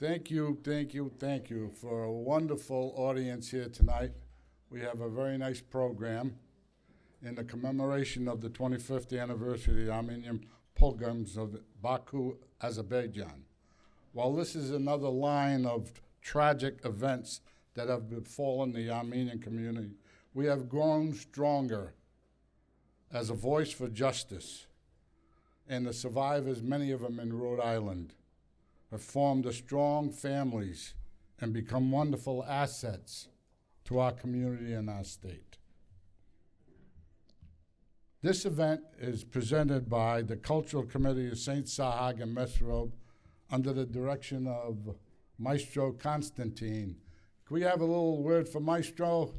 Thank you, thank you, thank you for a wonderful audience here tonight. We have a very nice program in the commemoration of the 25th anniversary of the Armenian Pogroms of Baku, Azerbaijan. While this is another line of tragic events that have befallen the Armenian community, we have grown stronger as a voice for justice. And the survivors, many of them in Rhode Island, have formed a strong families and become wonderful assets to our community and our state. This event is presented by the Cultural Committee of St. Sahag and Mesrob under the direction of Maestro Constantine. Can we have a little word for Maestro?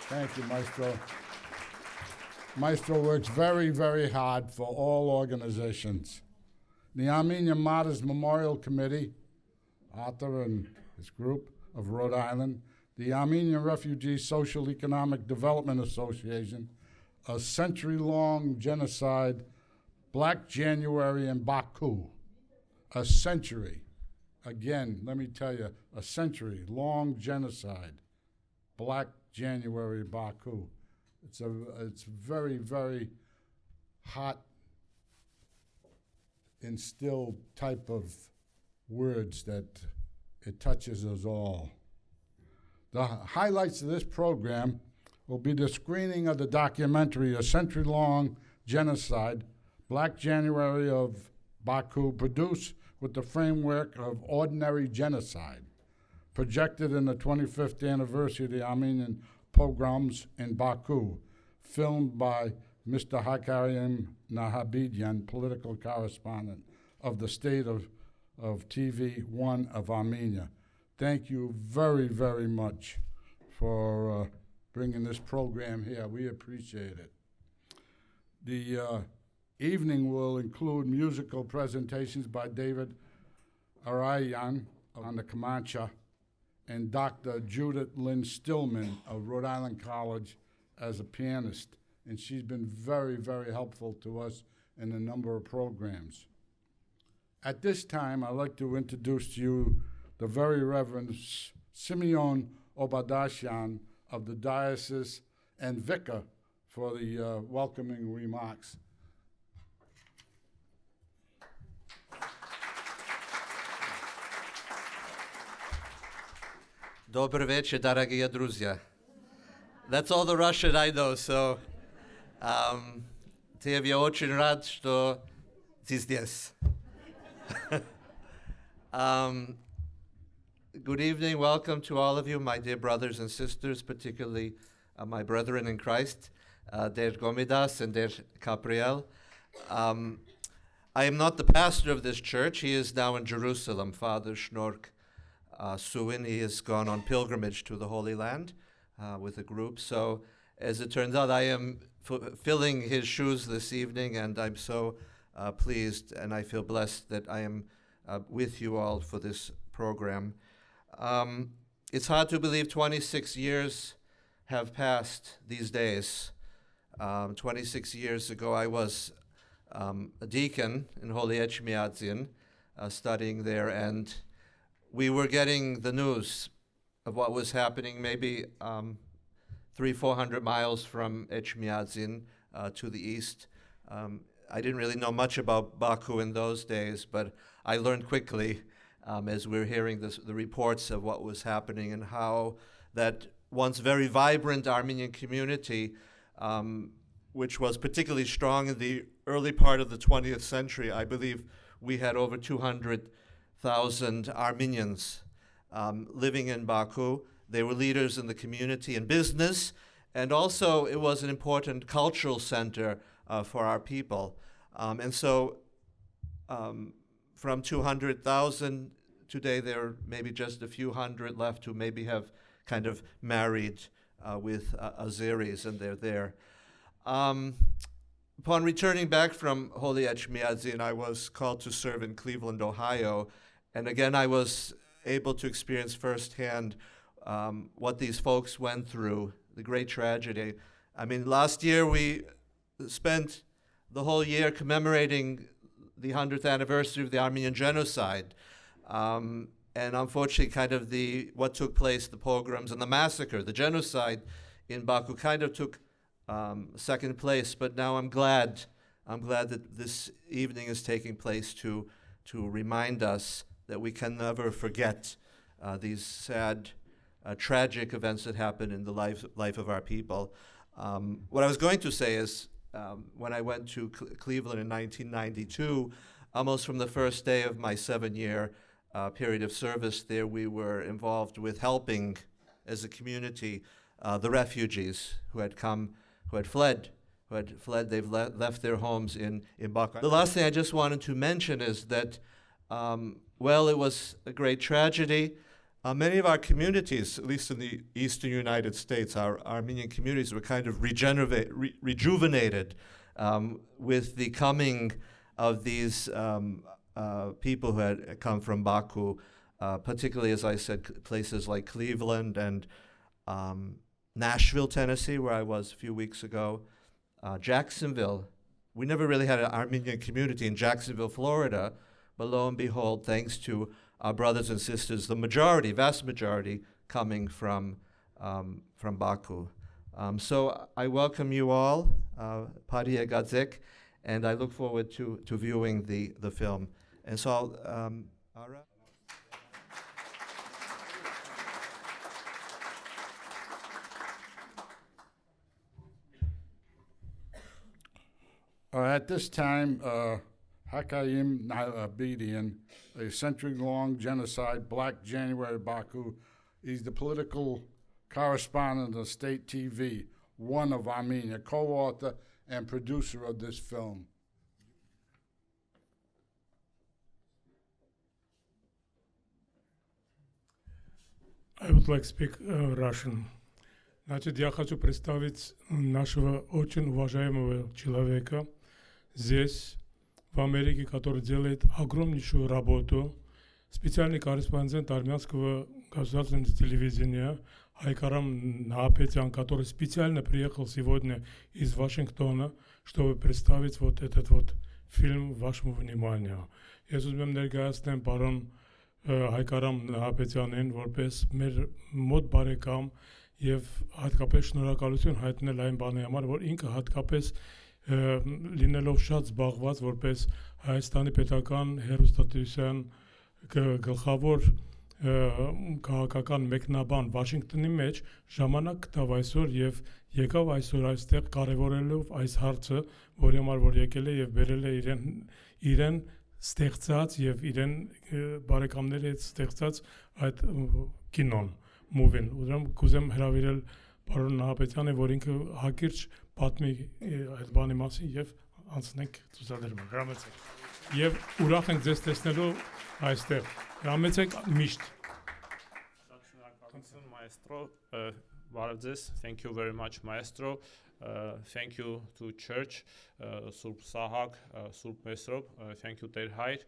Thank you, Maestro. Maestro works very, very hard for all organizations. The Armenian Martyrs Memorial Committee, Arthur and his group of Rhode Island, the Armenian Refugee Social Economic Development Association, a century-long genocide, Black January in Baku, a century. Again, let me tell you, a century-long genocide, Black January Baku. It's very, very hot, instilled type of words that it touches us all. The highlights of this program will be the screening of the documentary, A Century-Long Genocide, Black January of Baku, produced with the framework of Ordinary Genocide, projected in the 25th anniversary of the Armenian Pogroms in Baku, filmed by Mr. Ayriyan Nahabedian, political correspondent of the state of TV1 of Armenia. Thank you very, very much for bringing this program here. We appreciate it. The evening will include musical presentations by David Ayriyan on the Comanche and Dr. Judith Lynn Stillman of Rhode Island College as a pianist. And she's been very, very helpful to us in a number of programs. At this time, I'd like to introduce to you the Very Reverend Simeon Obadashian of the Diocese and Vicar for the welcoming remarks. Добрый вечер, дорогие друзья. That's all the Russian I know, so Tev, я очень рад, что ты здесь. Good evening, welcome to all of you, my dear brothers and sisters, particularly my brethren in Christ, Der Gomidas and Der Capriel. I am not the pastor of this church. He is now in Jerusalem, Father Schnork Suin. He has gone on pilgrimage to the Holy Land with a group. So as it turns out, I am filling his shoes this evening, and I'm so pleased, and I feel blessed that I am with you all for this program. It's hard to believe 26 years have passed these days. 26 years ago, I was a deacon in Holy Echmiadzin, studying there, and we were getting the news of what was happening maybe 300-400 miles from Echmiadzin to the east. I didn't really know much about Baku in those days, but I learned quickly as we were hearing the reports of what was happening and how that once very vibrant Armenian community, which was particularly strong in the early part of the 20th century. I believe we had over 200,000 Armenians living in Baku. They were leaders in the community and business, and also it was an important cultural center for our people. And so from 200,000, today there are maybe just a few hundred left who maybe have kind of married with Azeris, and they're there. Upon returning back from Holy Echmiadzin, I was called to serve in Cleveland, Ohio, and again I was able to experience firsthand what these folks went through, the great tragedy. I mean, last year we spent the whole year commemorating the 100th anniversary of the Armenian Genocide. And unfortunately, kind of what took place, the pogroms and the massacre, the genocide in Baku kind of took second place. But now I'm glad that this evening is taking place to remind us that we can never forget these sad, tragic events that happened in the life of our people. What I was going to say is, when I went to Cleveland in 1992, almost from the first day of my 7-year period of service there, we were involved with helping, as a community, the refugees who had fled. They've left their homes in Baku. The last thing I just wanted to mention is that, well, it was a great tragedy. Many of our communities, at least in the eastern United States, our Armenian communities were kind of rejuvenated with the coming of these people who had come from Baku, particularly, as I said, places like Cleveland and Nashville, Tennessee, where I was a few weeks ago, Jacksonville. We never really had an Armenian community in Jacksonville, Florida, but lo and behold, thanks to our brothers and sisters, the vast majority, coming from Baku. So I welcome you all, Pariye Gadzik, and I look forward to viewing the film. And so Ara? At this time, Ayriyan Ayriyan, a century-long genocide, Black January of Baku. He's the political correspondent of State TV, one of Armenia, co-author and producer of this film. I would like to speak Russian. Значит, я хочу представить нашего очень уважаемого человека здесь, в Америке, который делает огромнейшую работу, специальный корреспондент армянского государственного телевидения Айкарам Наапетян, который специально приехал сегодня из Вашингтона, чтобы представить вот этот вот фильм вашему вниманию. Ես ուզում եմ ներկայացնեմ պարոն Հայկարամ Նահապետյանին որպես մեր մոտ բարեկամ եւ հատկապես շնորհակալություն հայտնել այն բանի համար, որ ինքը հատկապես լինելով շատ զբաղված որպես Հայաստանի պետական հեռուստատեսության գլխավոր քաղաքական մեկնաբան Վաշինգտոնի մեջ ժամանակ գտավ այսօր եւ եկավ այսօր այստեղ կարևորելով այս հարցը, որի համար որ եկել է եւ բերել է իրեն ստեղծած եւ իրեն բարեկամների հետ ստեղծած այդ կինոն մուվին ուրեմն կուզեմ հրավիրել պարոն Նահապետյանին, որ ինքը հակիրճ պատմի այդ բանի մասին եւ անցնենք ցուցադրումը։ Հրամեցեք եւ ուրախ ենք ձեզ տեսնելու այստեղ։ Հրամեցեք միշտ։ Maestro, thank you very much, Maestro. Thank you to Church, Surp Sahak, Surp Mesrop. Thank you, Terhait.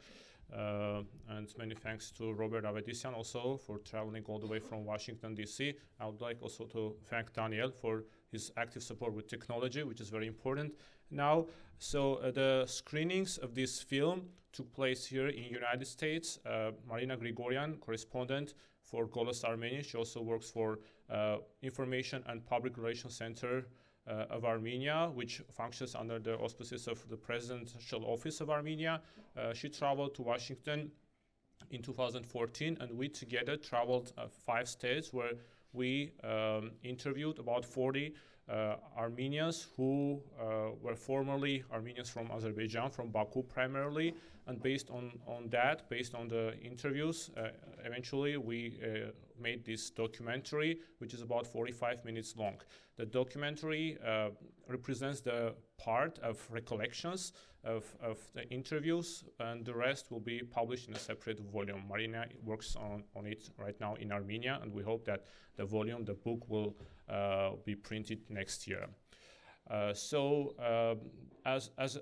And many thanks to Robert Avedisian also for traveling all the way from Washington, D.C. I would like also to thank Daniel for his active support with technology, which is very important now. So the screenings of this film took place here in United States. Marina Grigorian, correspondent for Golos Armenia. She also works for Information and Public Relations Center of Armenia, which functions under the auspices of the Presidential Office of Armenia. She traveled to Washington in 2014, and we together traveled 5 states where we interviewed about 40 Armenians who were formerly Armenians from Azerbaijan, from Baku primarily, and based on the interviews, eventually we made this documentary, which is about 45 minutes long. The documentary represents the part of recollections of the interviews, and the rest will be published in a separate volume. Marina works on it right now in Armenia, and we hope that the book will be printed next year. As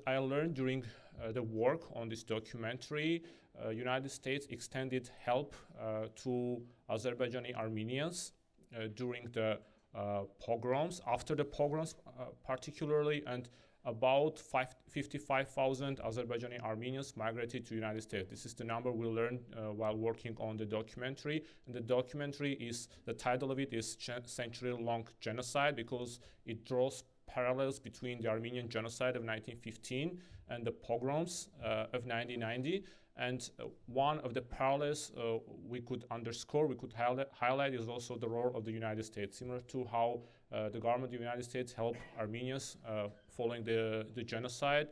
I learned during the work on this documentary, United States extended help to Azerbaijani Armenians during the pogroms, after the pogroms particularly, and about 55,000 Azerbaijani Armenians migrated to the United States. This is the number we learned while working on the documentary. And the documentary the title of it is Century-Long Genocide, because it draws parallels between the Armenian genocide of 1915 and the pogroms of 1990. And one of the parallels we could underscore, we could highlight is also the role of the United States, similar to how the government of the United States helped Armenians following the genocide.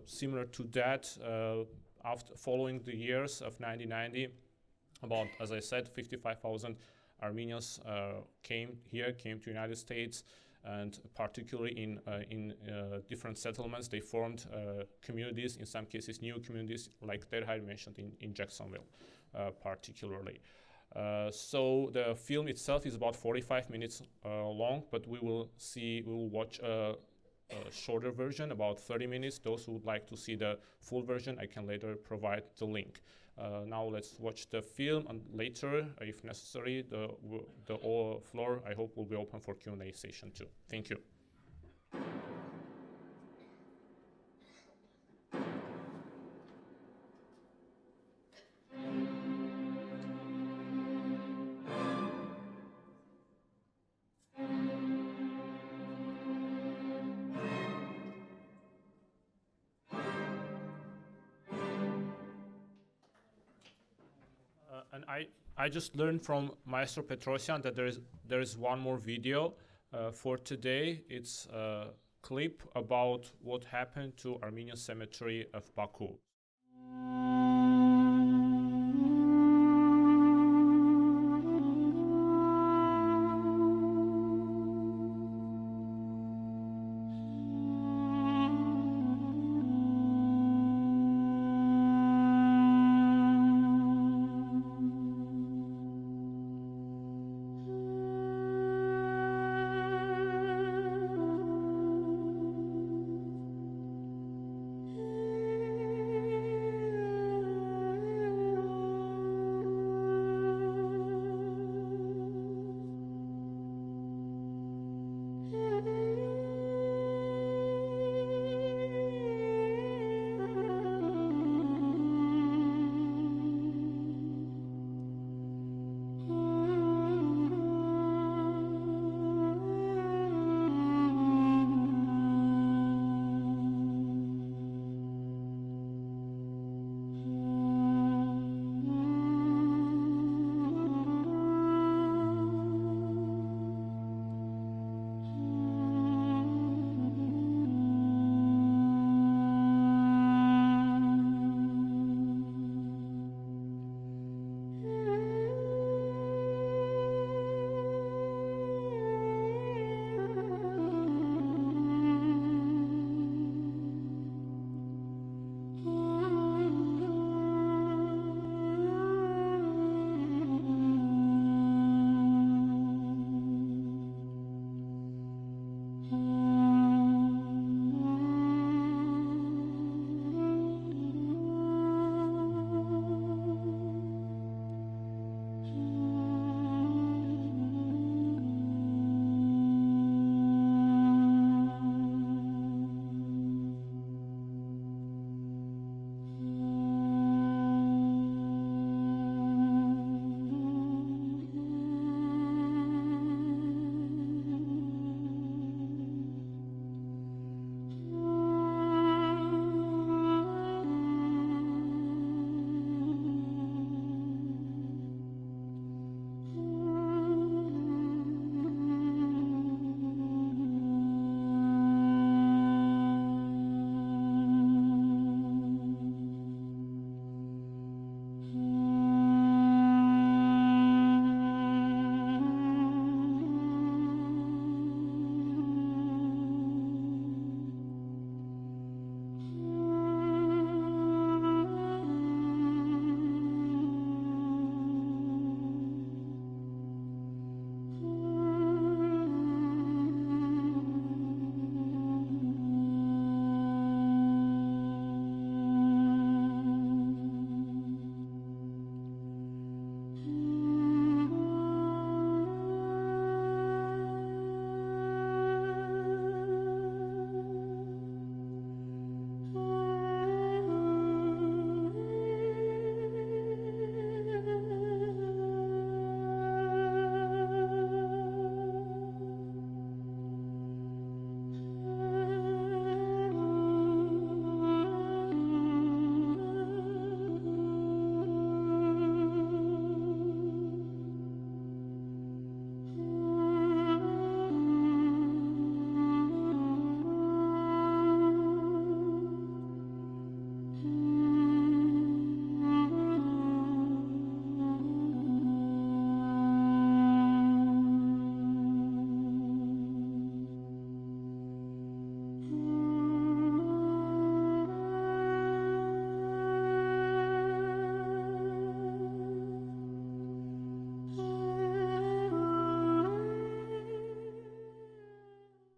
Similar to that, following the years of 1990, about, as I said, 55,000 Armenians came to the United States, and particularly in different settlements, they formed communities, in some cases new communities, like Terhai mentioned in Jacksonville, particularly. So the film itself is about 45 minutes long, but we will watch a shorter version, about 30 minutes. Those who would like to see the full version, I can later provide the link. Now let's watch the film, and later, if necessary, the floor, I hope, will be open for Q&A session too. Thank you. And I just learned from Maestro Petrosian that there is one more video for today. It's a clip about what happened to Armenian cemetery of Baku.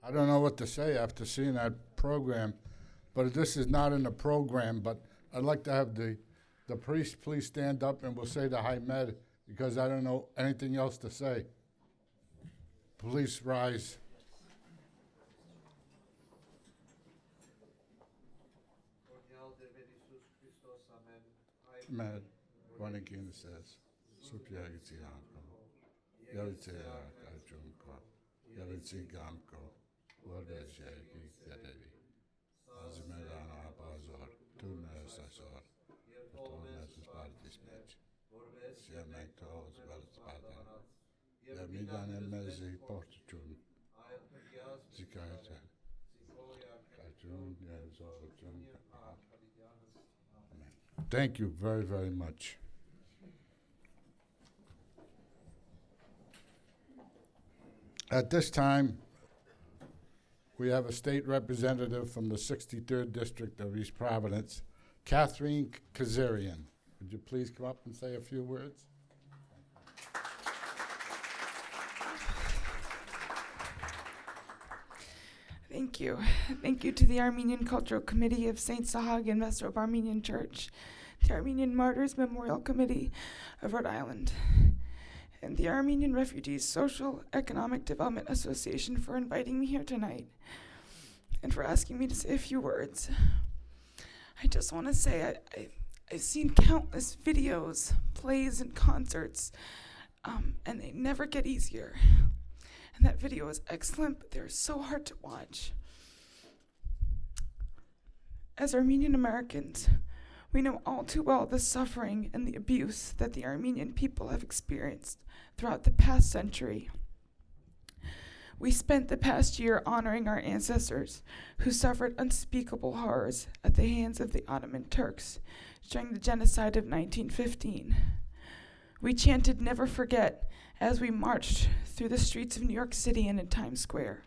I don't know what to say after seeing that program, but this is not in the program, but I'd like to have the priest please stand up and we'll say the High Med because I don't know anything else to say. Please rise. Med, Vanakin says, Supyagitianko, Yavitea Kajunko, Yavitigamko, Lordeshaki Kedevi, Azimedana Bazor, Tunas Azor, Tonas Partis Match, Siamento Spartan, Yamidan Mezi Portun, Zikata, Kajun, Yazorjun. Thank you very, very much. At this time, we have a state representative from the 63rd District of East Providence, Catherine Kazarian. Would you please come up and say a few words? Thank you. Thank you to the Armenian Cultural Committee of St. Sahag and Mesrop Armenian Church, the Armenian Martyrs Memorial Committee of Rhode Island, and the Armenian Refugees Social Economic Development Association for inviting me here tonight and for asking me to say a few words. I just want to say I've seen countless videos, plays, and concerts, and they never get easier. And that video is excellent, but they're so hard to watch. As Armenian Americans, we know all too well the suffering and the abuse that the Armenian people have experienced throughout the past century. We spent the past year honoring our ancestors who suffered unspeakable horrors at the hands of the Ottoman Turks during the genocide of 1915. We chanted "Never Forget" as we marched through the streets of New York City and in Times Square.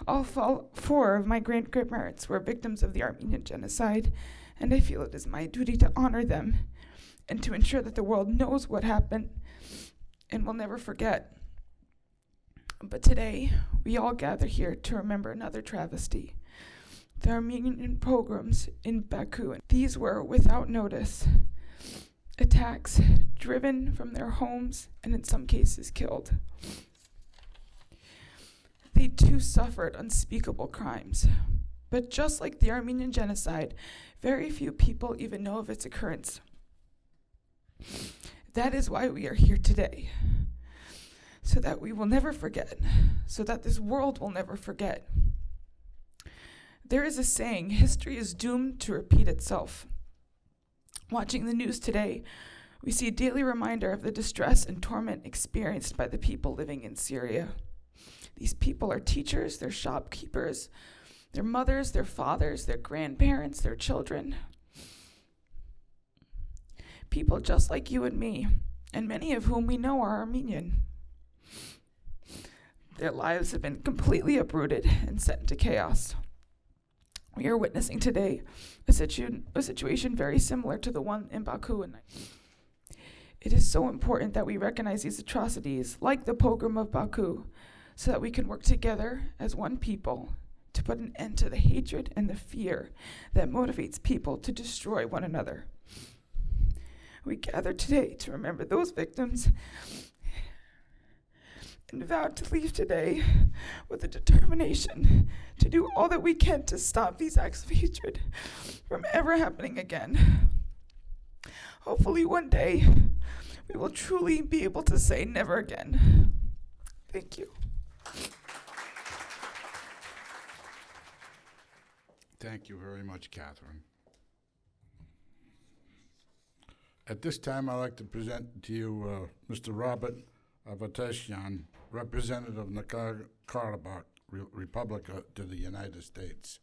All four of my great-grandparents were victims of the Armenian genocide, and I feel it is my duty to honor them and to ensure that the world knows what happened and will never forget. But today, we all gather here to remember another travesty, the Armenian pogroms in Baku. These were, without notice, attacks driven from their homes and in some cases killed. They too suffered unspeakable crimes. But just like the Armenian genocide, very few people even know of its occurrence. That is why we are here today, so that we will never forget, so that this world will never forget. There is a saying, history is doomed to repeat itself. Watching the news today, we see a daily reminder of the distress and torment experienced by the people living in Syria. These people are teachers, they're shopkeepers, their mothers, their fathers, their grandparents, their children. People just like you and me, and many of whom we know are Armenian. Their lives have been completely uprooted and set into chaos. We are witnessing today a situation very similar to the one in Baku. It is so important that we recognize these atrocities, like the pogrom of Baku, so that we can work together as one people to put an end to the hatred and the fear that motivates people to destroy one another. We gather today to remember those victims and vow to leave today with a determination to do all that we can to stop these acts of hatred from ever happening again. Hopefully one day we will truly be able to say never again. Thank you. Thank you very much, Catherine. At this time, I'd like to present to you Mr. Robert Avatesyan, representative of Nagorno-Karabakh Republic to the United States.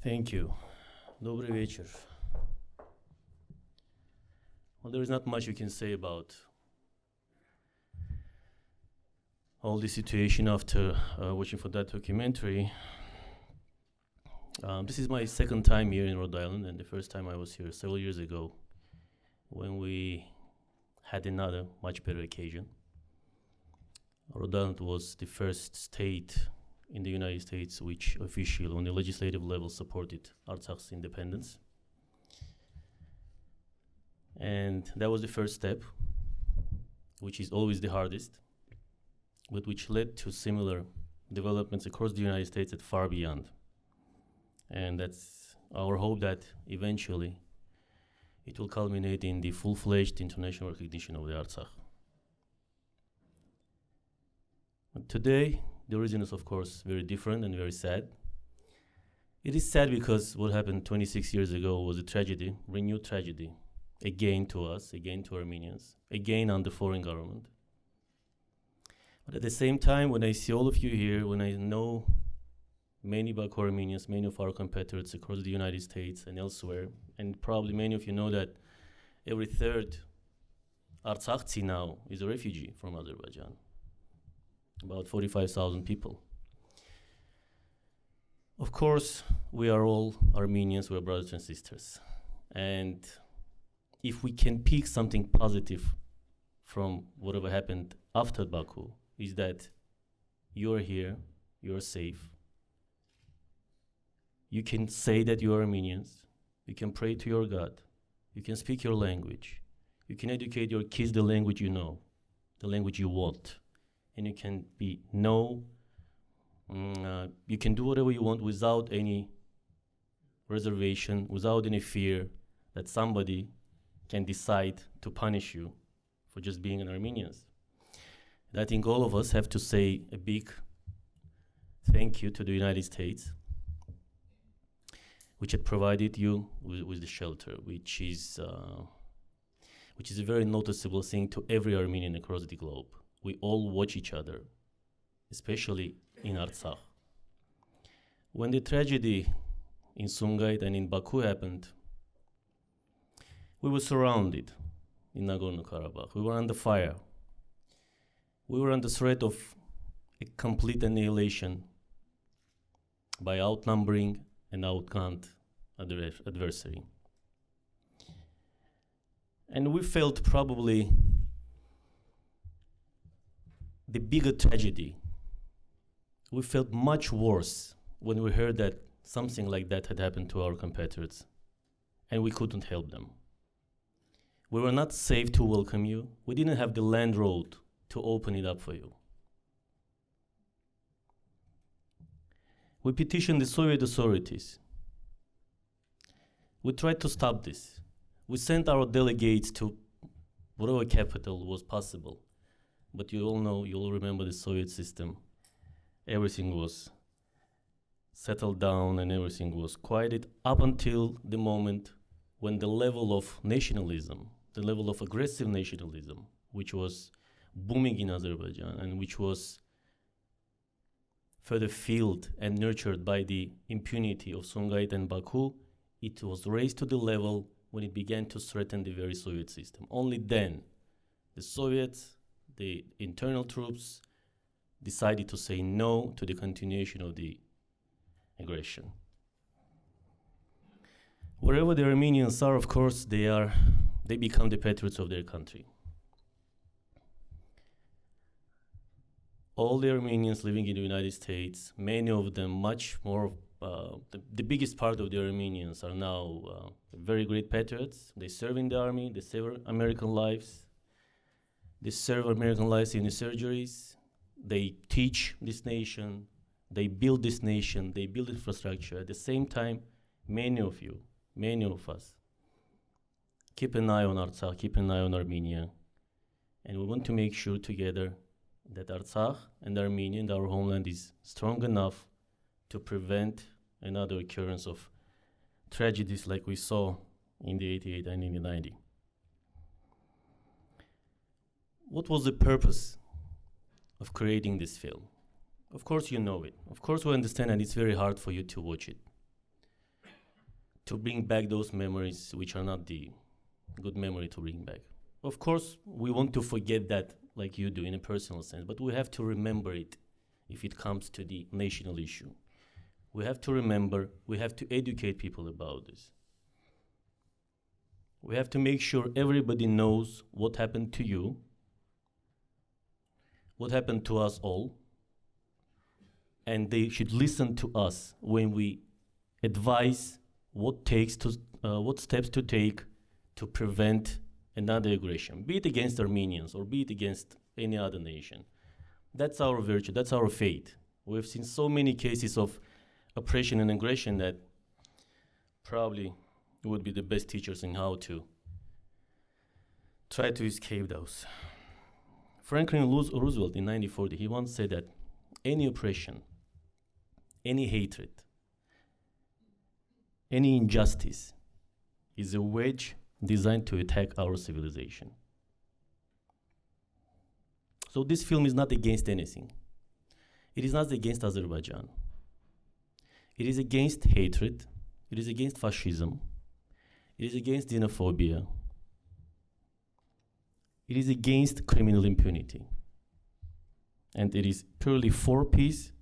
Thank you. Добрый вечер. Well, there is not much we can say about all the situation after watching for that documentary. This is my second time here in Rhode Island, and the first time I was here several years ago when we had another much better occasion. Rhode Island was the first state in the United States which officially, on the legislative level, supported Artsakh's independence. And that was the first step, which is always the hardest, but which led to similar developments across the United States and far beyond. And that's our hope that eventually it will culminate in the full-fledged international recognition of the Artsakh. But today, the reason is, of course, very different and very sad. It is sad because what happened 26 years ago was a tragedy, renewed tragedy, again to us, again to Armenians, again under foreign government. But at the same time, when I see all of you here, when I know many Baku Armenians, many of our competitors across the United States and elsewhere, and probably many of you know that every third Artsakhtsi now is a refugee from Azerbaijan, about 45,000 people. Of course, we are all Armenians, we're brothers and sisters. And if we can pick something positive from whatever happened after Baku, is that you're here, you're safe. You can say that you are Armenians, you can pray to your God, you can speak your language, you can educate your kids the language you know, the language you want, and you can you can do whatever you want without any reservation, without any fear that somebody can decide to punish you for just being an Armenian. And I think all of us have to say a big thank you to the United States, which had provided you with the shelter, which is a very noticeable thing to every Armenian across the globe. We all watch each other, especially in Artsakh. When the tragedy in Sumgait and in Baku happened, we were surrounded in Nagorno-Karabakh. We were under fire. We were under threat of a complete annihilation by outnumbering and outgunned adversary. And we felt probably the bigger tragedy. We felt much worse when we heard that something like that had happened to our competitors, and we couldn't help them. We were not safe to welcome you. We didn't have the land road to open it up for you. We petitioned the Soviet authorities. We tried to stop this. We sent our delegates to whatever capital was possible. But you all know, you all remember the Soviet system. Everything was settled down and everything was quieted up until the moment when the level of nationalism, the level of aggressive nationalism, which was booming in Azerbaijan and which was further fueled and nurtured by the impunity of Sumgait and Baku, it was raised to the level when it began to threaten the very Soviet system. Only then, the Soviets, the internal troops, decided to say no to the continuation of the aggression. Wherever the Armenians are, of course, they become the patriots of their country. All the Armenians living in the United States, many of them much more, the biggest part of the Armenians are now very great patriots. They serve in the army, they save American lives, they serve American lives in the surgeries, they teach this nation, they build this nation, they build infrastructure. At the same time, many of you, many of us, keep an eye on Artsakh, keep an eye on Armenia, and we want to make sure together that Artsakh and Armenia and our homeland is strong enough to prevent another occurrence of tragedies like we saw in the 88 and in the 90. What was the purpose of creating this film? Of course you know it. Of course we understand, and it's very hard for you to watch it. To bring back those memories which are not the good memory to bring back. Of course we want to forget that like you do in a personal sense, but we have to remember it if it comes to the national issue. We have to remember, we have to educate people about this. We have to make sure everybody knows what happened to you, what happened to us all, and they should listen to us when we advise what steps to take to prevent another aggression, be it against Armenians or be it against any other nation. That's our virtue, that's our fate. We've seen so many cases of oppression and aggression that probably would be the best teachers in how to try to escape those. Franklin Roosevelt in 1940, he once said that any oppression, any hatred, any injustice is a wedge designed to attack our civilization. So this film is not against anything. It is not against Azerbaijan. It is against hatred. It is against fascism. It is against xenophobia. It is against criminal impunity. And it is purely for peace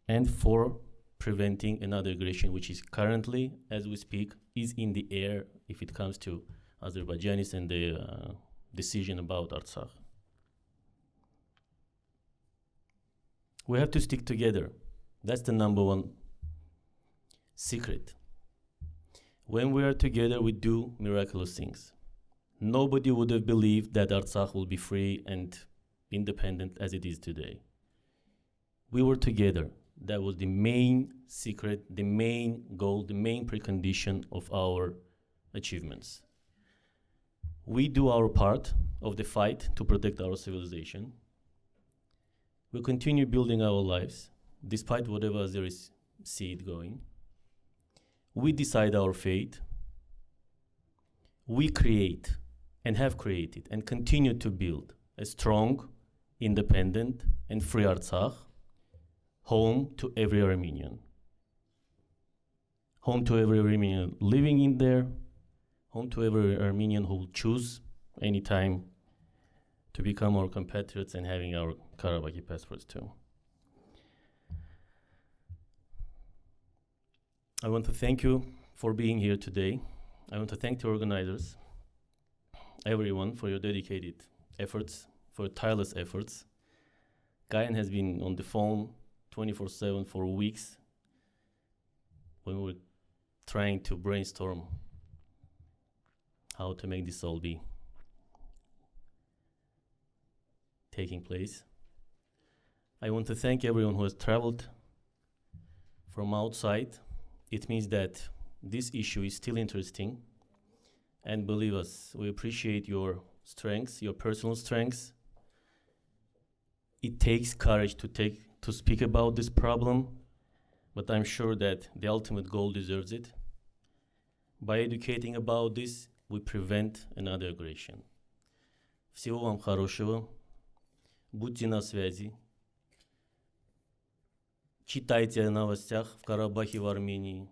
and for preventing another aggression, which is currently, as we speak, is in the air if it comes to Azerbaijanis and their decision about Artsakh. We have to stick together. That's the number one secret. When we are together, we do miraculous things. Nobody would have believed that Artsakh will be free and independent as it is today. We were together. That was the main secret, the main goal, the main precondition of our achievements. We do our part of the fight to protect our civilization. We continue building our lives, despite whatever there is seed going. We decide our fate. We create and have created and continue to build a strong, independent, and free Artsakh, home to every Armenian. Home to every Armenian living in there, home to every Armenian who will choose anytime to become our compatriots and having our Karabakh passports too. I want to thank you for being here today. I want to thank the organizers, everyone, for your dedicated efforts, for your tireless efforts. Gayan has been on the phone 24/7 for weeks when we were trying to brainstorm how to make this all be taking place. I want to thank everyone who has traveled from outside. It means that this issue is still interesting, and believe us, we appreciate your strengths, your personal strengths. It takes courage to speak about this problem, but I'm sure that the ultimate goal deserves it. By educating about this, we prevent another aggression. Всего вам хорошего. Будьте на связи. Читайте о новостях в Карабахе, в Армении.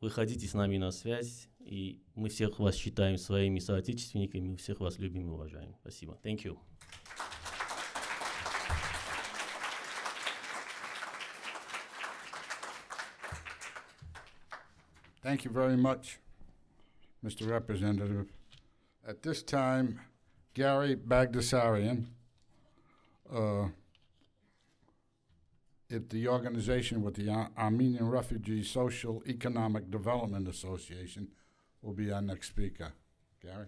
Выходите с нами на связь, и мы всех вас считаем своими соотечественниками, всех вас любим и уважаем. Спасибо. Thank you. Thank you very much, Mr. Representative. At this time, Gary Bagdasarian, if the organization with the Armenian Refugee Social Economic Development Association, will be our next speaker. Gary?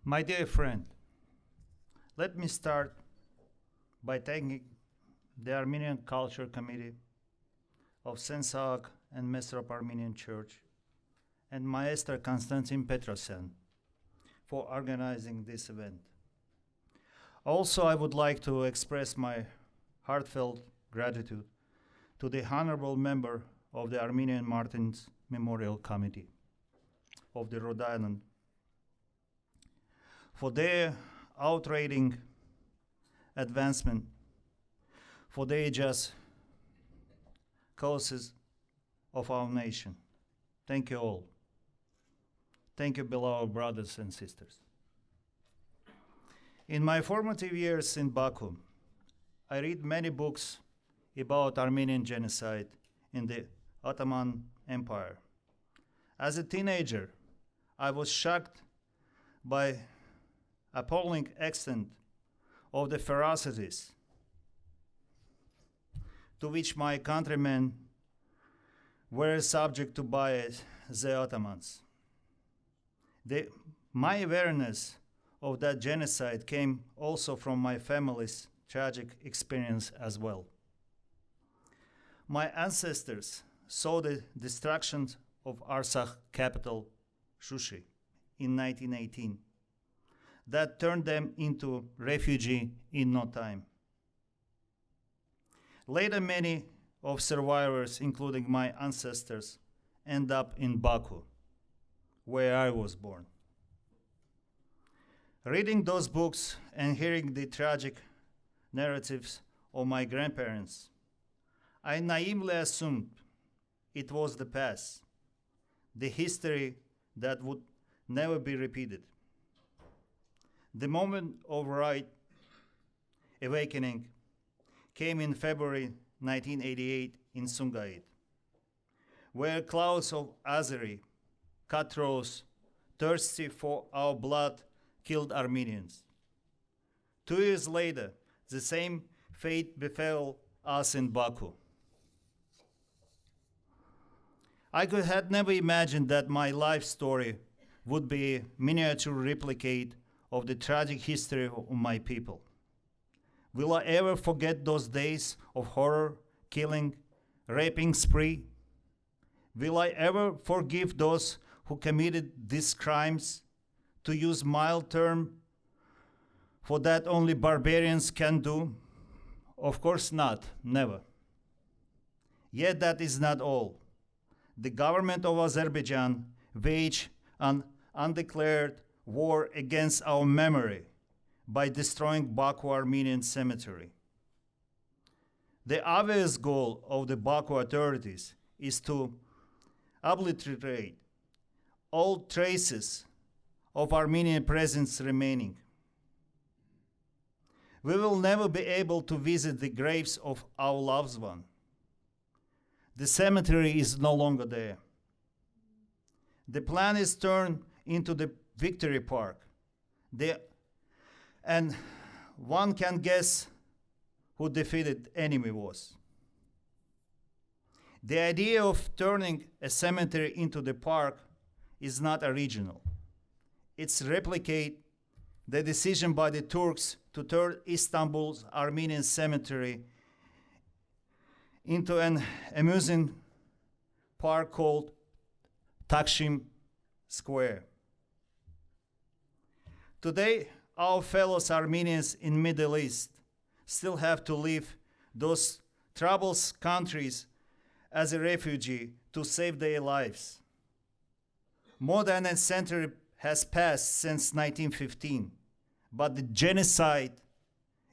My dear friend, let me start by thanking the Armenian Culture Committee of Sensag and Mesrop Armenian Church and Maestro Konstantin Petrosyan for organizing this event. Also, I would like to express my heartfelt gratitude to the honorable member of the Armenian Martyrs Memorial Committee of the Rhode Island for their outrageous advancement for the just causes of our nation. Thank you all. Thank you, beloved brothers and sisters. In my formative years in Baku, I read many books about Armenian genocide in the Ottoman Empire. As a teenager, I was shocked by appalling extent of the ferocities to which my countrymen were subject to by the Ottomans. My awareness of that genocide came also from my family's tragic experience as well. My ancestors saw the destruction of Artsakh capital, Shushi, in 1918. That turned them into refugee in no time. Later, many of survivors, including my ancestors, end up in Baku, where I was born. Reading those books and hearing the tragic narratives of my grandparents, I naively assumed it was the past, the history that would never be repeated. The moment of right awakening came in February 1988 in Sungait, where clouds of Azeri, cutthroats, thirsty for our blood, killed Armenians. 2 years later, the same fate befell us in Baku. I had never imagined that my life story would be a miniature replicate of the tragic history of my people. Will I ever forget those days of horror, killing, raping spree? Will I ever forgive those who committed these crimes? To use mild term for that only barbarians can do? Of course not, never. Yet that is not all. The government of Azerbaijan waged an undeclared war against our memory by destroying Baku Armenian cemetery. The obvious goal of the Baku authorities is to obliterate all traces of Armenian presence remaining. We will never be able to visit the graves of our loved ones. The cemetery is no longer there. The plan is turned into the Victory Park. And one can guess who defeated enemy was. The idea of turning a cemetery into the park is not original. It's replicate the decision by the Turks to turn Istanbul's Armenian cemetery into an amusing park called Taksim Square. Today, our fellow Armenians in Middle East still have to leave those troublous countries as a refugee to save their lives. More than a century has passed since 1915, but the genocide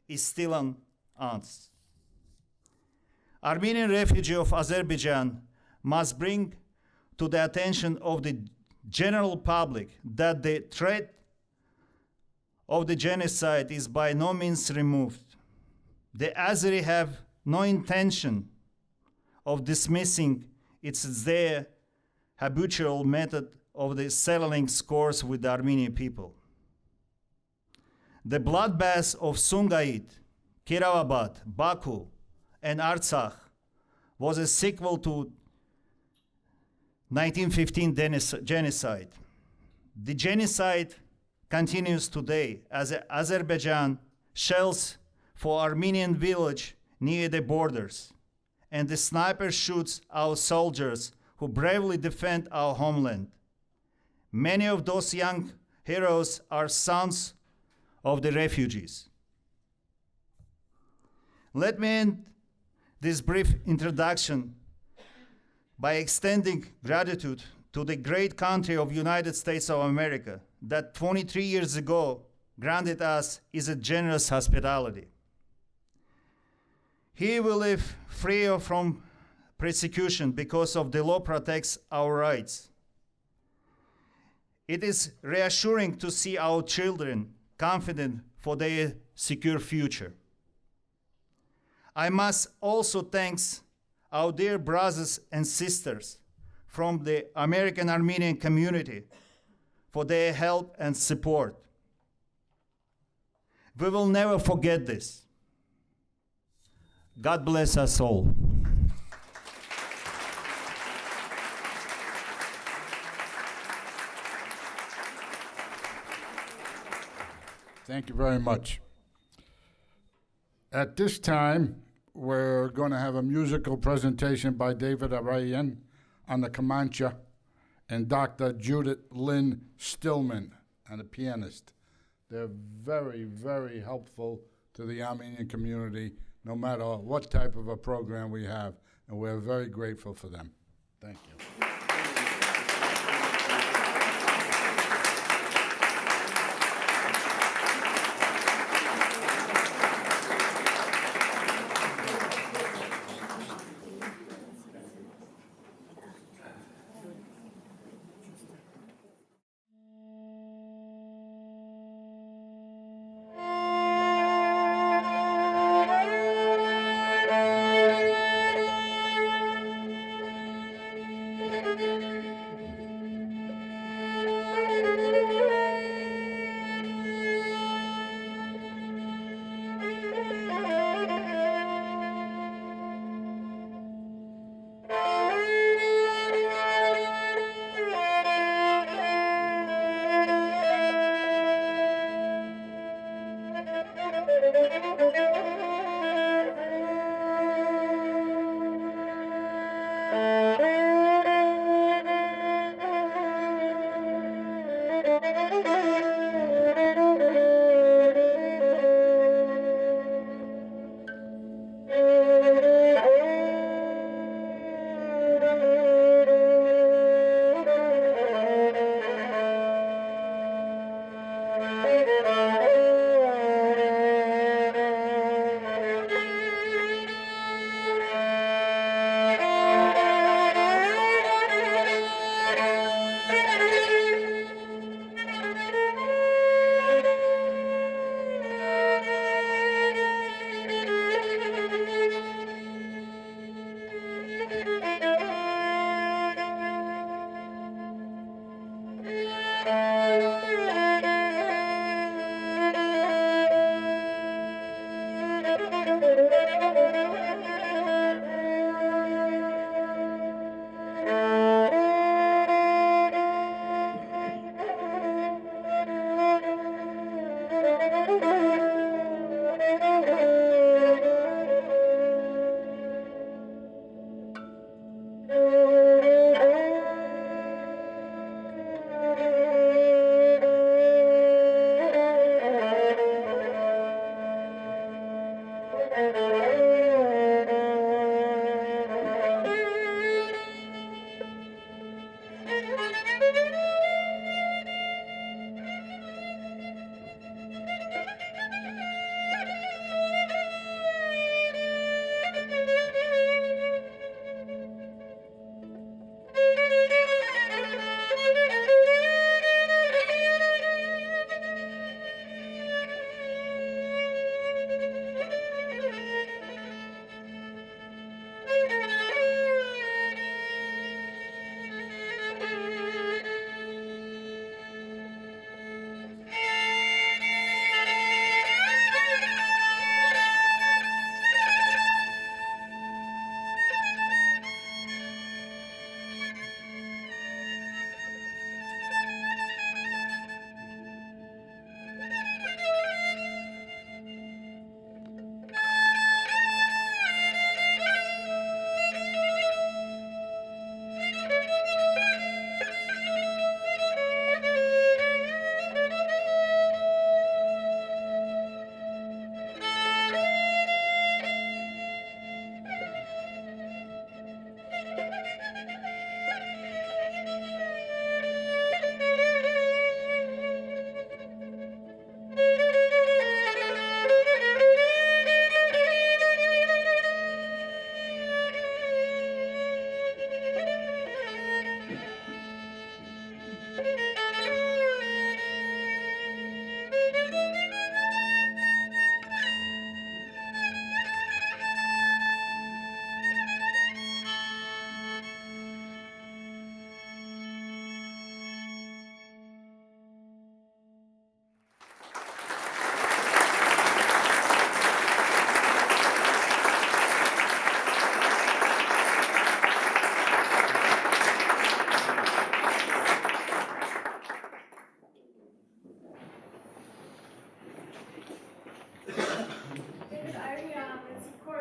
is still unanswered. Armenian refugees of Azerbaijan must bring to the attention of the general public that the threat of the genocide is by no means removed. The Azeri have no intention of dismissing their habitual method of the settling scores with the Armenian people. The bloodbath of Sungait, Kirovabad, Baku, and Artsakh was a sequel to 1915 genocide. The genocide continues today as Azerbaijan shells for Armenian village near the borders, and the sniper shoots our soldiers who bravely defend our homeland. Many of those young heroes are sons of the refugees. Let me end this brief introduction by extending gratitude to the great country of United States of America that 23 years ago granted us its generous hospitality. Here we live free from persecution because of the law protects our rights. It is reassuring to see our children confident for their secure future. I must also thank our dear brothers and sisters from the American Armenian community for their help and support. We will never forget this. God bless us all. Thank you very much. At this time, we're going to have a musical presentation by David Ayriyan on the Comanche and Dr. Judith Lynn Stillman on the pianist. They're very, very helpful to the Armenian community, no matter what type of a program we have, and we're very grateful for them. Thank you.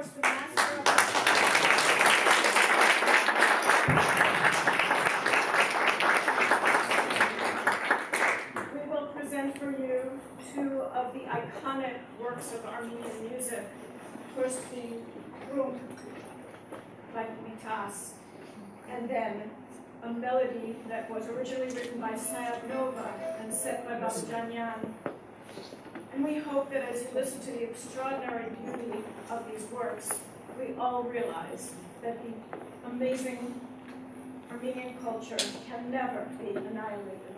course, the master of we will present for you two of the iconic works of Armenian music. First being Rum by Mitas, and then a melody that was originally written by Sayat Nova and set by Babajanyan. And we hope that as you listen to the extraordinary beauty of these works, we all realize that the amazing Armenian culture can never be annihilated.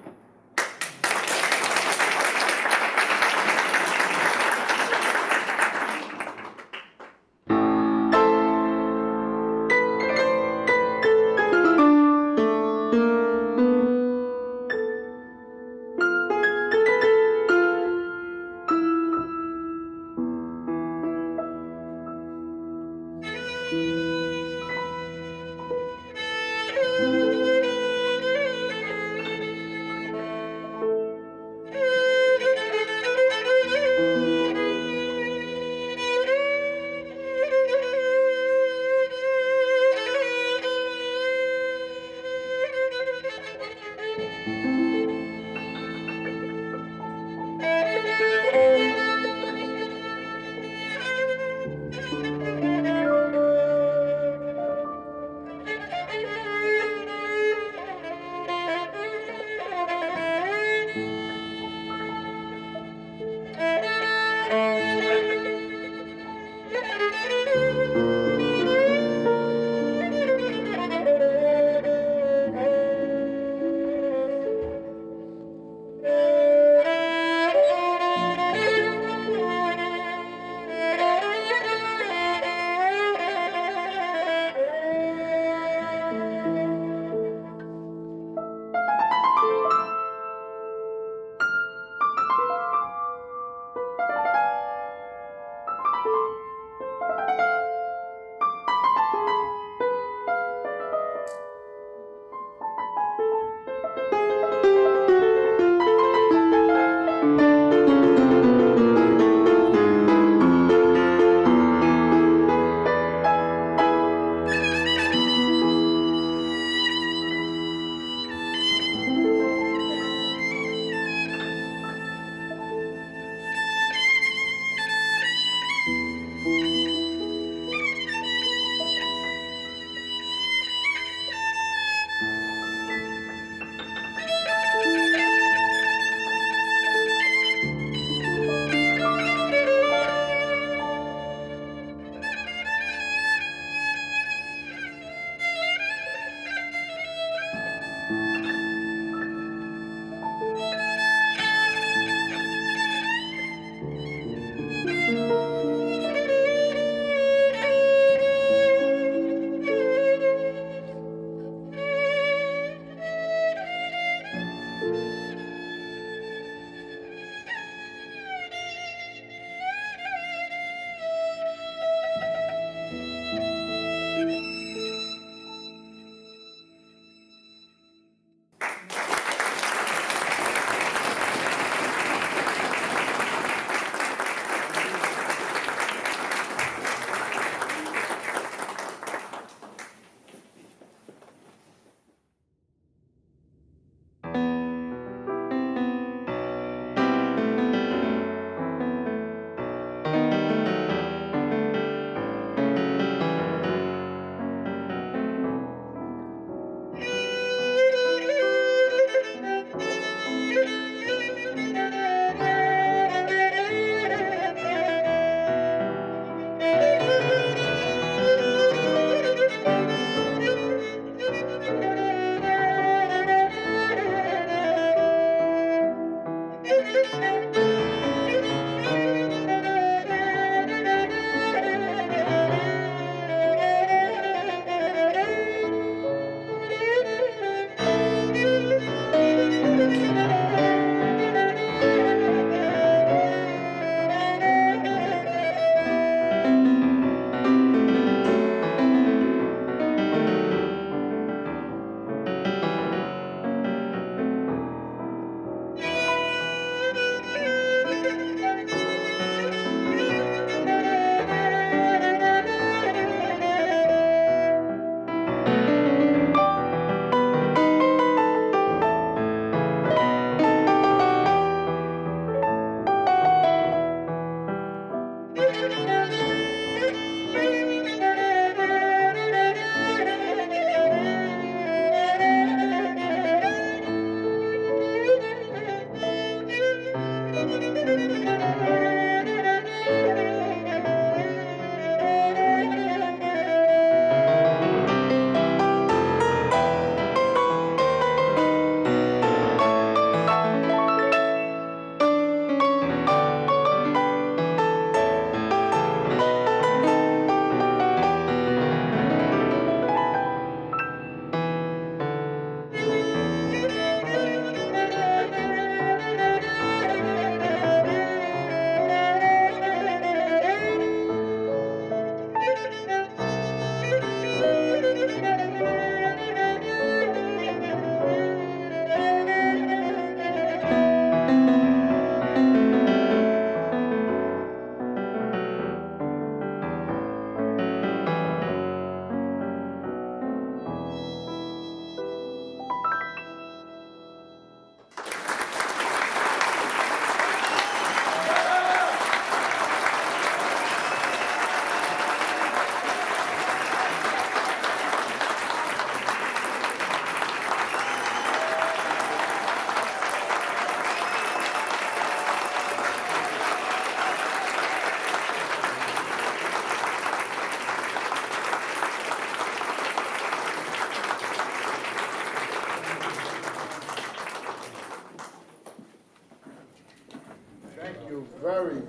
Thank you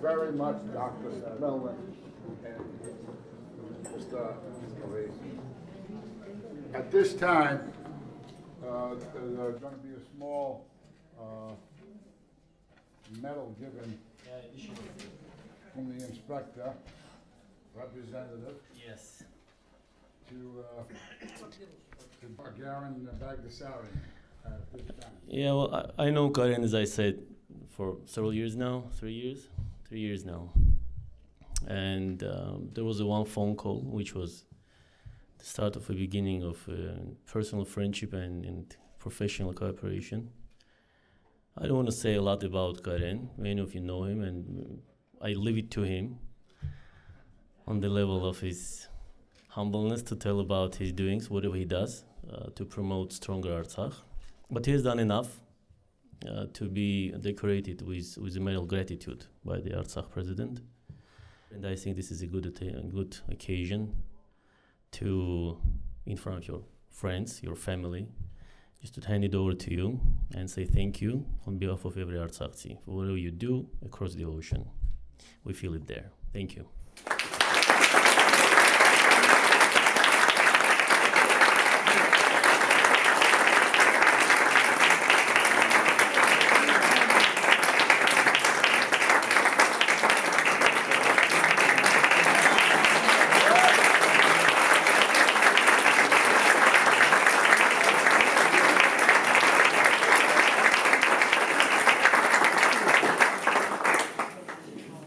very much, Dr. Melvin and Mr. Lee. At this time, there's going to be a small medal given from the inspector, representative, Yes. to Garen Bagdasarian at this time. Yeah, well, I know Karen, as I said, for several years now, 3 years? 3 years now. And there was one phone call, which was the start of a beginning of personal friendship and professional cooperation. I don't want to say a lot about Karen. Many of you know him, and I leave it to him on the level of his humbleness to tell about his doings, whatever he does, to promote stronger Artsakh. But he has done enough to be decorated with a medal gratitude by the Artsakh president. And I think this is a good occasion to, in front of your friends, your family, just to hand it over to you and say thank you on behalf of every Artsakhi for whatever you do across the ocean. We feel it there. Thank you.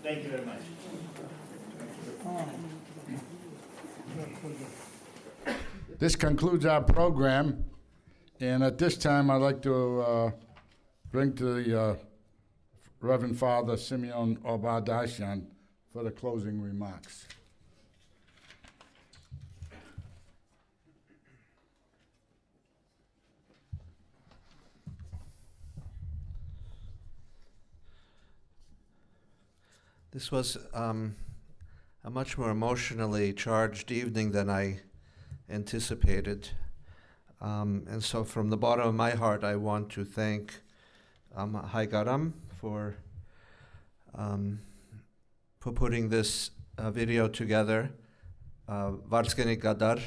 Thank you very much. This concludes our program, and at this time, I'd like to bring to the Reverend Father Simeon Obadashian for the closing remarks. This was a much more emotionally charged evening than I anticipated. And so from the bottom of my heart, I want to thank Haygaram for putting this video together. Varskeni Gadar.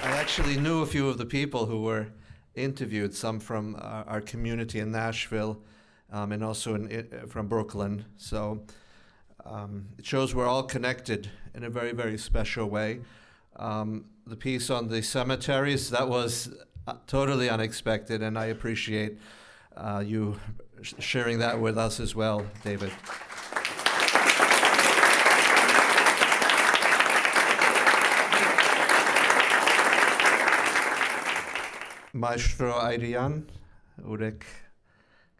I actually knew a few of the people who were interviewed, some from our community in Nashville and also from Brooklyn. So it shows we're all connected in a very, very special way. The piece on the cemeteries, that was totally unexpected, and I appreciate you sharing that with us as well, David. Maestro Ayriyan, ուրեք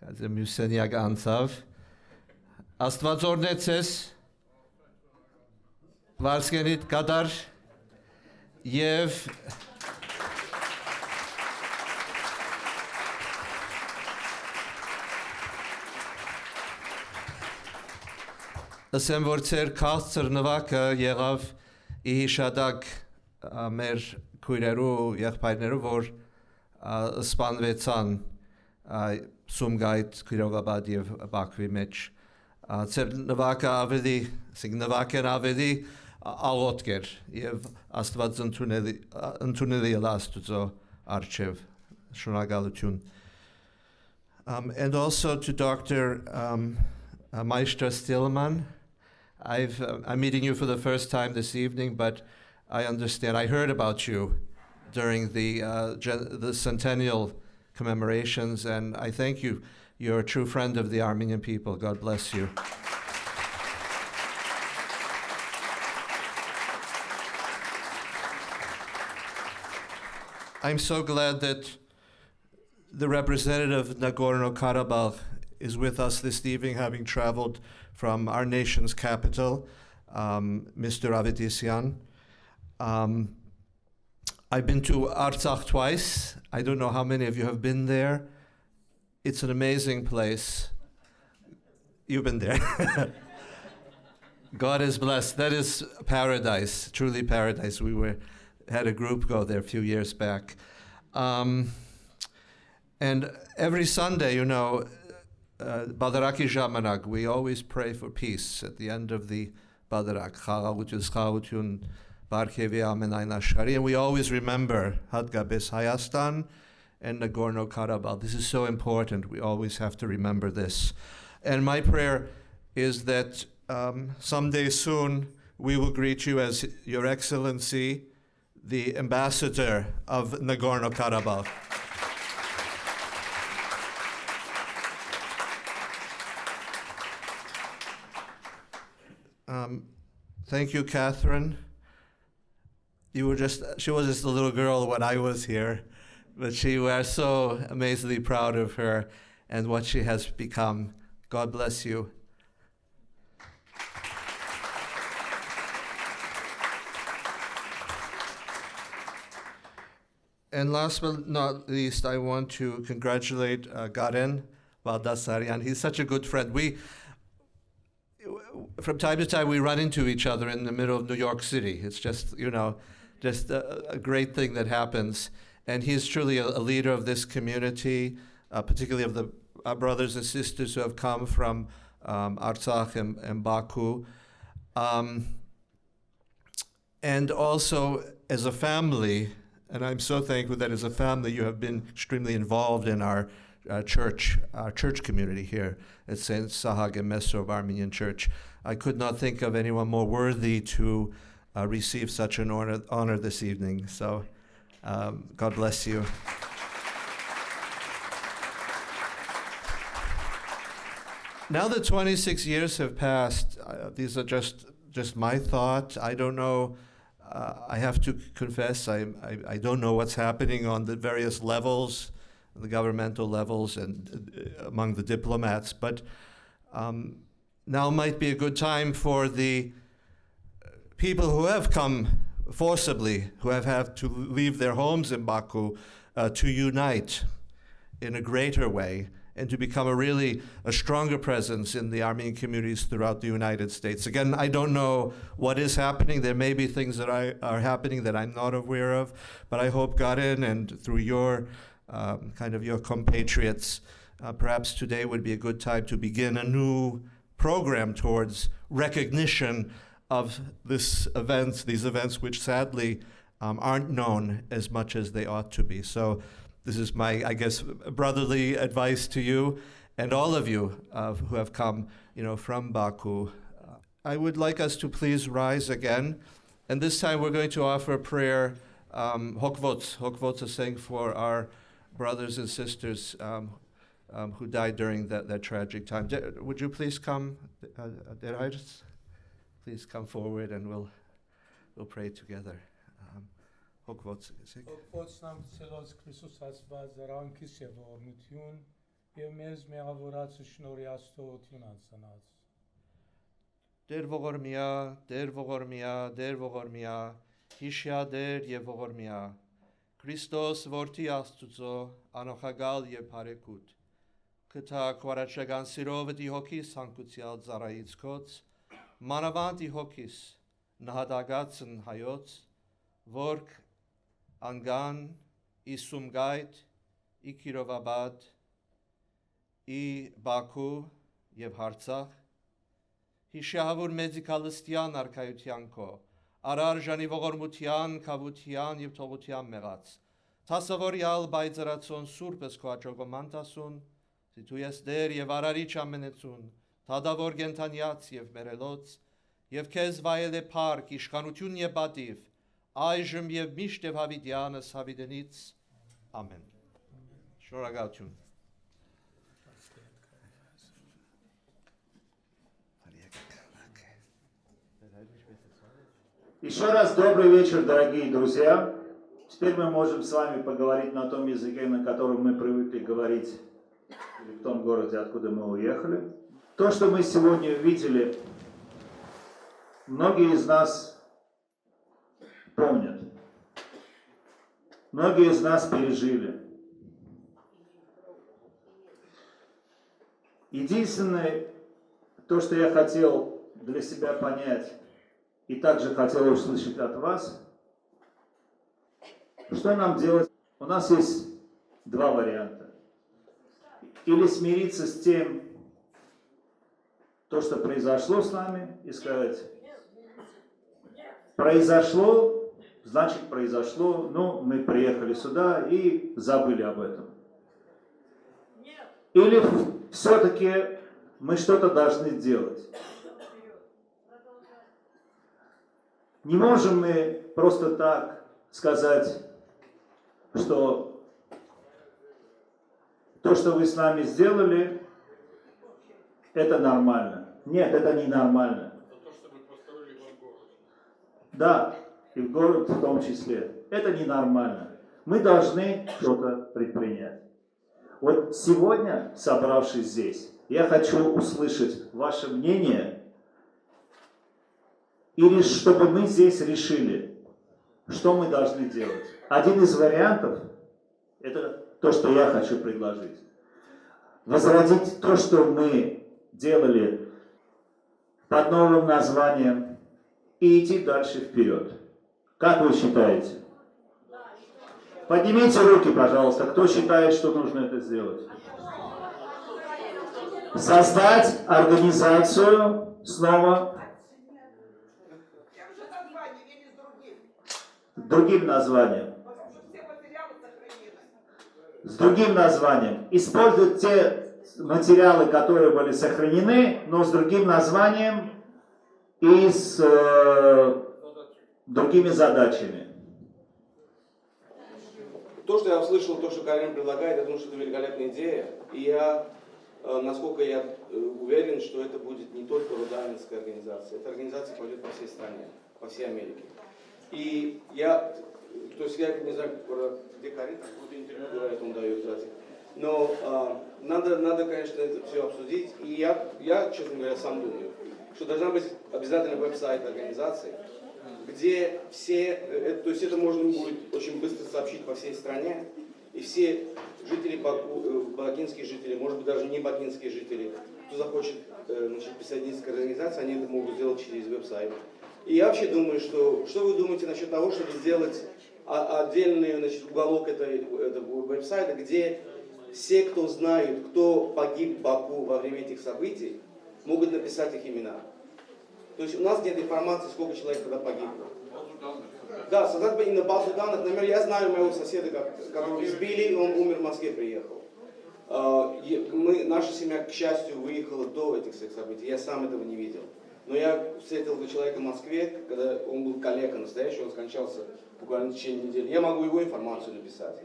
կազը մյուսենյակ անցավ, Աստված օրնեցես, Վարսկենիդ կատար, Եվ ասեմ, որ ծեր քաղցր նվակը եղավ ի հիշադակ մեր քույրերու, եղբայրներու, որ սպանվեցան Սումգայիթ, Քիրովաբադ եւ Բաքվի մեջ։ Ծեր նվակը ավելի, նվակեն ավելի աղոթք էր եւ Աստված ընդունելի Աստուծո արչեւ շնորհակալություն. And also to Dr. Maestra Stillman. I'm meeting you for the first time this evening, but I understand. I heard about you during the centennial commemorations, and I thank you. You're a true friend of the Armenian people. God bless you. I'm so glad that the representative of Nagorno-Karabakh is with us this evening, having traveled from our nation's capital, Mr. Avedisyan. I've been to Artsakh twice. I don't know how many of you have been there. It's an amazing place. You've been there. God is blessed. That is paradise, truly paradise. We had a group go there a few years back. And every Sunday, Badaraki Jamanag, we always pray for peace at the end of the Badarak, and we always remember Hadgabes Hayastan and Nagorno-Karabakh. This is so important. We always have to remember this. And my prayer is that someday soon we will greet you as Your Excellency, the Ambassador of Nagorno-Karabakh. Thank you, Catherine. She was just a little girl when I was here, but we are so amazingly proud of her and what she has become. God bless you. And last but not least, I want to congratulate Garen Baldasarian. He's such a good friend. From time to time, we run into each other in the middle of New York City. It's just, just a great thing that happens. And he's truly a leader of this community, particularly of our brothers and sisters who have come from Artsakh and Baku. And also, as a family, and I'm so thankful that as a family you have been extremely involved in our church community here at St. Sahag and Mesrov Armenian Church. I could not think of anyone more worthy to receive such an honor this evening. So God bless you. Now that 26 years have passed, these are just my thought. I don't know. I have to confess, I don't know what's happening on the various levels, the governmental levels and among the diplomats, but now might be a good time for the people who have come forcibly, who have had to leave their homes in Baku, to unite in a greater way and to become a stronger presence in the Armenian communities throughout the United States. Again, I don't know what is happening. There may be things that are happening that I'm not aware of, but I hope Garen and through your your compatriots, perhaps today would be a good time to begin a new program towards recognition of these events which sadly aren't known as much as they ought to be. So this is my, brotherly advice to you and all of you who have come, from Baku. I would like us to please rise again, and this time we're going to offer a prayer, Hokvot to sing for our brothers and sisters who died during that tragic time. Would you please come, Derhajs? Please come forward and we'll pray together. Hokvot. Հոգվոցնամ ցելոց Քրիստոս ասված զրանքիս եւ ողորմություն եւ մեզ միավորած շնորհի աստուծություն անցնած. Der Vogormia, Հիշյադեր եւ ողորմյա, Քրիստոս որդի Աստուծո, անոխագալ եւ բարեկուտ, կթա քվարաչական սիրով դի հոգիս հանկուցյալ ծառայից կոց, մանավանդ դի հոգիս, նահատակացն հայոց, որք անգան, ի Սումգայիթ, ի Կիրովաբադ, ի Բաքու եւ Հարցախ, հիշահավոր մեծիկալստյան արքայության քո, Արարժանի ողորմության, քավության եւ թողության մեղած, Թասավորյալ բայծրացոն սուրբս քո աճոգոմանտասուն, դու ես դեր եւ արարիչ ամենեցուն, թադավոր գենթանյաց եւ մերելոց, եւ քեզ վայել է փառք, իշխանություն եւ բադիվ, այժմ եւ միշտ եւ հավիտյանս հավիտենից, ամեն։ Շնորհակալություն։ Еще раз добрый вечер, дорогие друзья. Теперь мы можем с вами поговорить на том языке, на котором мы привыкли говорить, или в том городе, откуда мы уехали. То, что мы сегодня увидели, многие из нас помнят. Многие из нас пережили. Единственное, то, что я хотел для себя понять, и также хотел услышать от вас, что нам делать. У нас есть два варианта. Или смириться с тем, то, что произошло с нами, и сказать, произошло, значит произошло, но мы приехали сюда и забыли об этом. Или все-таки мы что-то должны делать. Не можем мы просто так сказать, что то, что вы с нами сделали, это нормально. Нет, это не нормально. Да, и в город в том числе. Это ненормально. Мы должны что-то предпринять. Вот сегодня, собравшись здесь, я хочу услышать ваше мнение, или чтобы мы здесь решили, что мы должны делать. Один из вариантов, это то, что я хочу предложить. Возродить то, что мы делали под новым названием, и идти дальше вперед. Как вы считаете? Поднимите руки, пожалуйста, кто считает, что нужно это сделать. Создать организацию снова другим названием. С другим названием. Использовать те материалы, которые были сохранены, но с другим названием и с другими задачами. То, что я услышал, то, что Карин предлагает, я думаю, что это великолепная идея. И я, насколько я уверен, что это будет не только рудавинская организация. Эта организация пойдет по всей стране, по всей Америке. И я не знаю, где Карин, какое-то интервью говорит, он дает, кстати. Но надо, конечно, это все обсудить. И я, честно говоря, сам думаю, что должна быть обязательно веб-сайт организации, где все, то есть это можно будет очень быстро сообщить по всей стране, и все жители Баку, бакинские жители, может быть даже не бакинские жители, кто захочет присоединиться к организации, они это могут сделать через веб-сайт. И я вообще думаю, что вы думаете насчет того, чтобы сделать отдельный уголок этого веб-сайта, где все, кто знают, кто погиб в Баку во время этих событий, могут написать их имена. То есть у нас нет информации, сколько человек тогда погибло. Да, создать именно базу данных. Например, я знаю моего соседа, которого избили, и он умер в Москве, приехал. Наша семья, к счастью, выехала до этих всех событий. Я сам этого не видел. Но я встретил этого человека в Москве, когда он был коллега настоящий, он скончался буквально в течение недели. Я могу его информацию написать.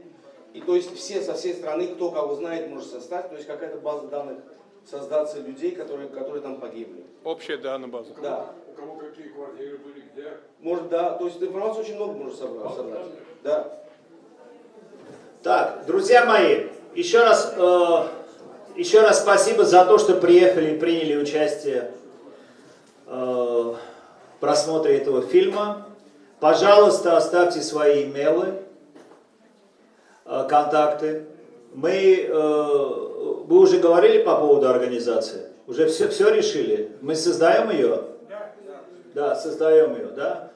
И то есть все со всей страны, кто кого знает, может создать. То есть какая-то база данных создаться людей, которые там погибли. Общая данная база. Да. У кого какие квартиры были, где? Может, да. То есть информацию очень много можно собрать. Да. Так, друзья мои, еще раз спасибо за то, что приехали и приняли участие в просмотре этого фильма. Пожалуйста, оставьте свои имейлы, контакты. Вы уже говорили по поводу организации? Уже все решили? Мы создаем ее? Да, создаем ее, да?